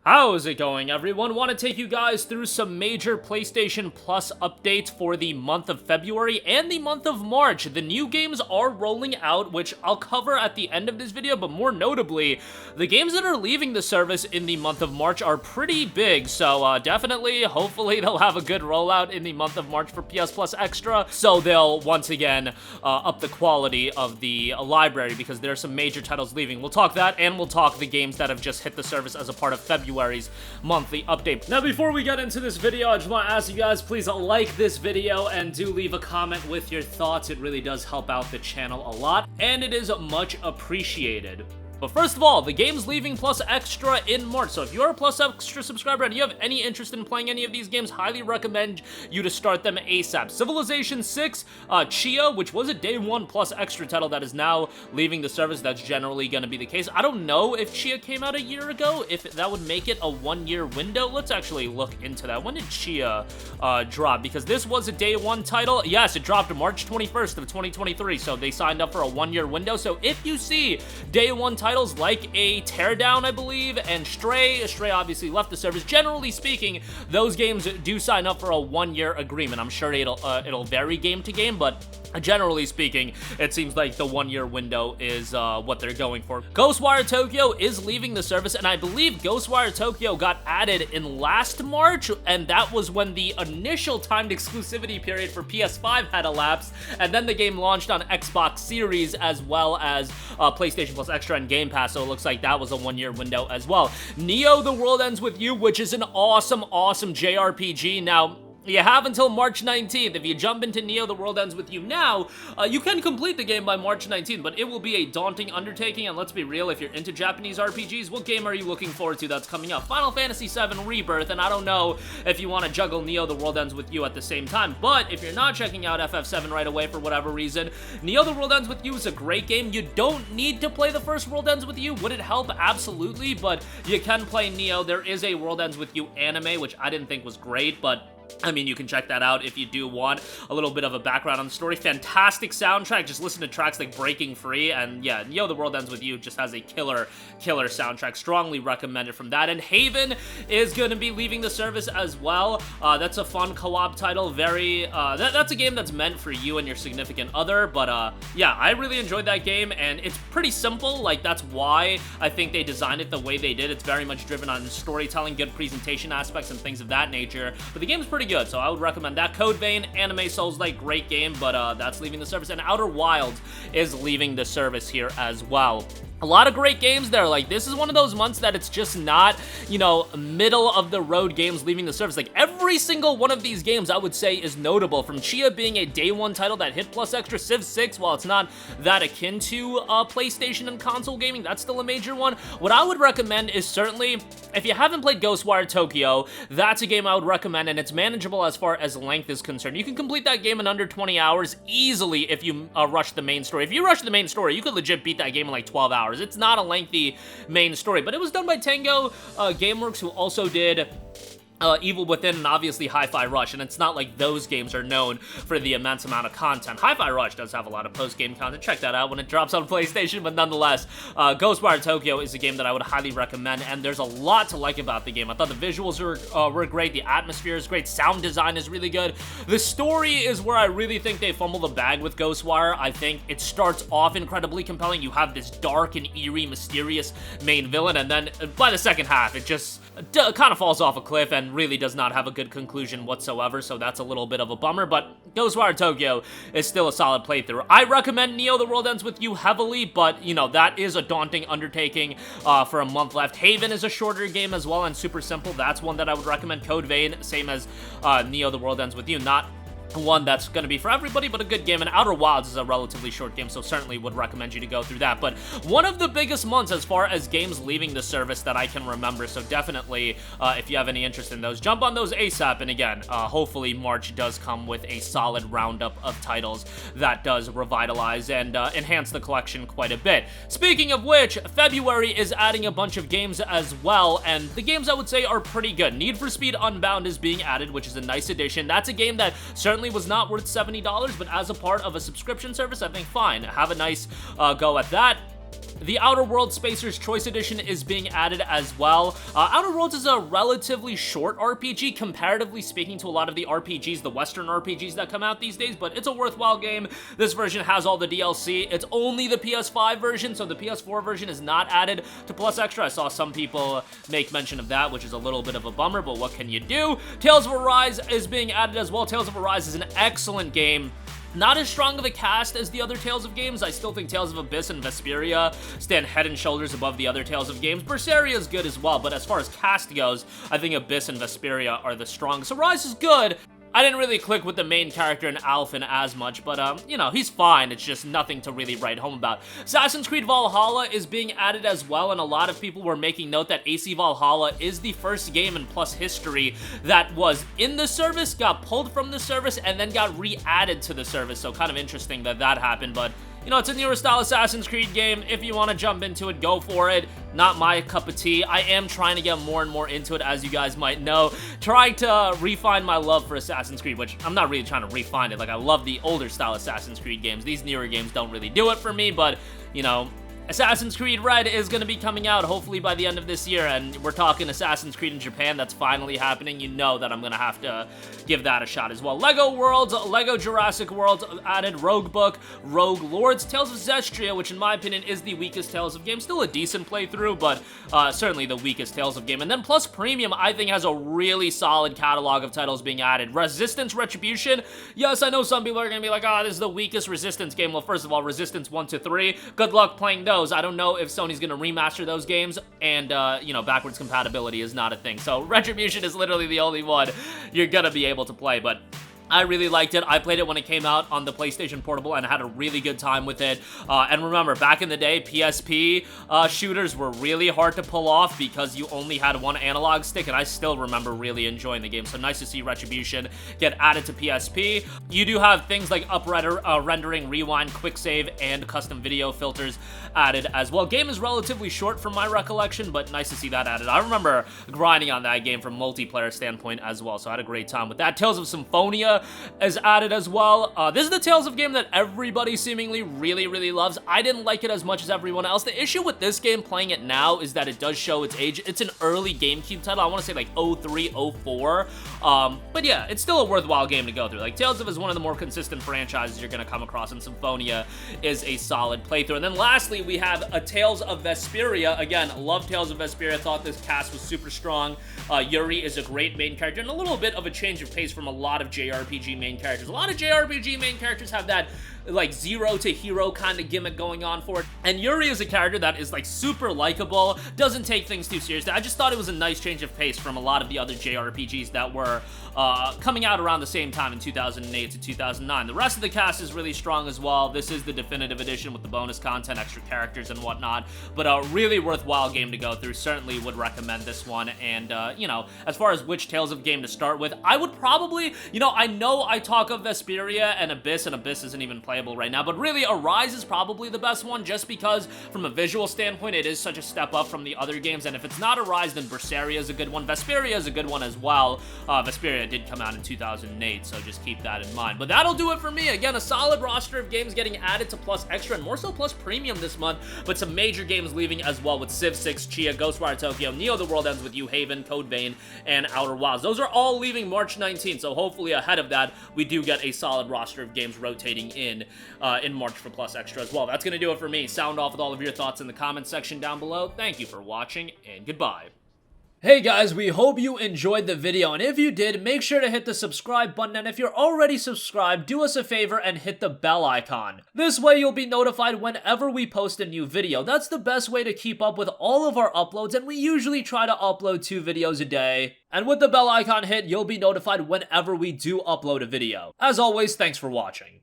How's it going, everyone? Want to take you guys through some major PlayStation Plus updates for the month of February and the month of March. The new games are rolling out, which I'll cover at the end of this video, but more notably, the games that are leaving the service in the month of March are pretty big, so definitely, hopefully, they'll have a good rollout in the month of March for PS Plus Extra, so they'll, once again, up the quality of the library, because there are some major titles leaving. We'll talk that, and we'll talk the games that have just hit the service as a part of February's monthly update. Now, before we get into this video, I just want to ask you guys, please like this video and do leave a comment with your thoughts. It really does help out the channel a lot, and it is much appreciated. But first of all, the game's leaving Plus Extra in March, so if you're a Plus Extra subscriber and you have any interest in playing any of these games, highly recommend you to start them ASAP. Civilization 6, Chia, which was a Day 1 Plus Extra title that is now leaving the service. That's generally going to be the case. I don't know if Chia came out a year ago, if that would make it a one-year window. Let's actually look into that. When did Chia drop? Because this was a Day 1 title. Yes, it dropped March 21st of 2023, so they signed up for a one-year window. So if you see Day 1 titles like a Teardown, I believe, and Stray obviously left the service. Generally speaking, those games do sign up for a one-year agreement. I'm sure it'll vary game to game, but generally speaking, it seems like the one-year window is what they're going for. Ghostwire Tokyo is leaving the service, and I believe Ghostwire Tokyo got added in last March, and that was when the initial timed exclusivity period for PS5 had elapsed, and then the game launched on Xbox Series as well as PlayStation Plus Extra and Game Pass, so it looks like that was a one-year window as well. Neo: The World Ends With You, which is an awesome JRPG. Now, you have until March 19th. If you jump into Neo: The World Ends With You now, you can complete the game by March 19th, but it will be a daunting undertaking, and let's be real, if you're into Japanese RPGs, what game are you looking forward to that's coming up? Final Fantasy VII Rebirth, and I don't know if you want to juggle Neo: The World Ends With You at the same time, but if you're not checking out FF7 right away for whatever reason, Neo: The World Ends With You is a great game. You don't need to play the first World Ends With You. Would it help? Absolutely, but you can play Neo. There is a World Ends With You anime, which I didn't think was great, but I mean, you can check that out if you do want a little bit of a background on the story. Fantastic soundtrack. Just listen to tracks like Breaking Free, and yeah, Neo: The World Ends With You just has a killer soundtrack. Strongly recommended from that. And Haven is going to be leaving the service as well. That's a fun co-op title. That's a game that's meant for you and your significant other, but yeah, I really enjoyed that game, and it's pretty simple. Like, that's why I think they designed it the way they did. It's very much driven on storytelling, good presentation aspects, and things of that nature, but the game's pretty good, so I would recommend that. Code Vein, anime Souls-like, great game, but that's leaving the service, and Outer Wilds is leaving the service here as well. A lot of great games there. Like, this is one of those months that it's just not, you know, middle-of-the-road games leaving the service. Like, every single one of these games, I would say, is notable. From Chia being a Day 1 title that hit Plus Extra, Civ 6, while it's not that akin to PlayStation and console gaming, that's still a major one. What I would recommend is certainly, if you haven't played Ghostwire Tokyo, that's a game I would recommend, and it's manageable as far as length is concerned. You can complete that game in under 20 hours easily if you rush the main story. If you rush the main story, you could legit beat that game in like 12 hours. It's not a lengthy main story, but it was done by Tango Gameworks, who also did Evil Within and obviously Hi-Fi Rush, and it's not like those games are known for the immense amount of content. Hi-Fi Rush does have a lot of post-game content. Check that out when it drops on PlayStation, but nonetheless, Ghostwire Tokyo is a game that I would highly recommend, and there's a lot to like about the game. I thought the visuals were great, the atmosphere is great, sound design is really good. The story is where I really think they fumble the bag with Ghostwire. I think it starts off incredibly compelling. You have this dark and eerie, mysterious main villain, and then by the second half, it just kind of falls off a cliff and really does not have a good conclusion whatsoever, so that's a little bit of a bummer, but Ghostwire Tokyo is still a solid playthrough. I recommend Neo: The World Ends With You heavily, but, you know, that is a daunting undertaking for a month left. Haven is a shorter game as well and super simple. That's one that I would recommend. Code Vein, same as Neo: The World Ends With You. Not one that's going to be for everybody, but a good game. And Outer Wilds is a relatively short game, so certainly would recommend you to go through that. But one of the biggest months as far as games leaving the service that I can remember, so definitely, if you have any interest in those, jump on those ASAP. And again, hopefully March does come with a solid roundup of titles that does revitalize and enhance the collection quite a bit. Speaking of which, February is adding a bunch of games as well, and the games I would say are pretty good. Need for Speed Unbound is being added, which is a nice addition. That's a game that certainly was not worth $70, but as a part of a subscription service, I think fine. Have a nice go at that. The Outer Worlds Spacer's Choice Edition is being added as well. Outer Worlds is a relatively short RPG, comparatively speaking to a lot of the RPGs, the Western RPGs that come out these days, but it's a worthwhile game. This version has all the DLC. It's only the PS5 version, so the PS4 version is not added to Plus Extra. I saw some people make mention of that, which is a little bit of a bummer, but what can you do? Tales of Arise is being added as well. Tales of Arise is an excellent game. Not as strong of a cast as the other Tales of games. I still think Tales of Abyss and Vesperia stand head and shoulders above the other Tales of games. Berseria is good as well, but as far as cast goes, I think Abyss and Vesperia are the strongest. Arise is good. I didn't really click with the main character in Alphen as much, but, you know, he's fine. It's just nothing to really write home about. Assassin's Creed Valhalla is being added as well, and a lot of people were making note that AC Valhalla is the first game in Plus history that was in the service, got pulled from the service, and then got re-added to the service, so kind of interesting that that happened, but you know, it's a newer style Assassin's Creed game. If you want to jump into it, go for it. Not my cup of tea. I am trying to get more and more into it, as you guys might know. Trying to refine my love for Assassin's Creed, which I'm not really trying to refine it. Like, I love the older style Assassin's Creed games. These newer games don't really do it for me, but, you know, Assassin's Creed Red is going to be coming out hopefully by the end of this year, and we're talking Assassin's Creed in Japan. That's finally happening. You know that I'm going to have to give that a shot as well. Lego Worlds, Lego Jurassic World added, Rogue Book, Rogue Lords, Tales of Zestria, which in my opinion is the weakest Tales of game. Still a decent playthrough, but certainly the weakest Tales of game. And then Plus Premium, I think, has a really solid catalog of titles being added. Resistance Retribution, yes, I know some people are going to be like, oh, this is the weakest Resistance game. Well, first of all, Resistance 1 to 3, good luck playing those. I don't know if Sony's going to remaster those games, and, you know, backwards compatibility is not a thing. So Retribution is literally the only one you're going to be able to play, but I really liked it. I played it when it came out on the PlayStation Portable and had a really good time with it. And remember, back in the day, PSP shooters were really hard to pull off because you only had one analog stick, and I still remember really enjoying the game. So nice to see Retribution get added to PSP. You do have things like rendering, rewind, quick save, and custom video filters added as well. Game is relatively short from my recollection, but nice to see that added. I remember grinding on that game from multiplayer standpoint as well, so I had a great time with that. Tales of Symphonia is added as well. This is the Tales of game that everybody seemingly really loves. I didn't like it as much as everyone else. The issue with this game, playing it now, is that it does show its age. It's an early GameCube title. I want to say like 03, 04. But yeah, it's still a worthwhile game to go through. Like, Tales of is one of the more consistent franchises you're going to come across, and Symphonia is a solid playthrough. And then lastly, we have a Tales of Vesperia. Again, love Tales of Vesperia. Thought this cast was super strong. Yuri is a great main character, and a little bit of a change of pace from a lot of JRPG main characters. A lot of JRPG main characters have that like zero to hero kind of gimmick going on for it, and Yuri is a character that is like super likable, doesn't take things too seriously. I just thought it was a nice change of pace from a lot of the other JRPGs that were coming out around the same time in 2008 to 2009. The rest of the cast is really strong as well. This is the definitive edition with the bonus content, extra characters and whatnot, but a really worthwhile game to go through. Certainly would recommend this one. And you know, as far as which Tales of game to start with, I would probably, you know I talk of Vesperia and Abyss isn't even playable right now, but really Arise is probably the best one, just because from a visual standpoint it is such a step up from the other games. And if it's not Arise, then Berseria is a good one. Vesperia is a good one as well. Vesperia did come out in 2008, so just keep that in mind. But that'll do it for me. Again, a solid roster of games getting added to Plus Extra, and more so Plus Premium this month, but some major games leaving as well, with Civ 6, Chia, Ghostwire Tokyo, Neo The World Ends With You, Haven, Code Vein, and Outer Wilds. Those are all leaving March 19th, so hopefully ahead of that we do get a solid roster of games rotating in March for Plus Extra as well. That's going to do it for me. Sound off with all of your thoughts in the comment section down below. Thank you for watching, and goodbye. Hey guys, we hope you enjoyed the video, and if you did, make sure to hit the subscribe button, and if you're already subscribed, do us a favor and hit the bell icon. This way you'll be notified whenever we post a new video. That's the best way to keep up with all of our uploads, and we usually try to upload 2 videos a day. And with the bell icon hit, you'll be notified whenever we do upload a video. As always, thanks for watching.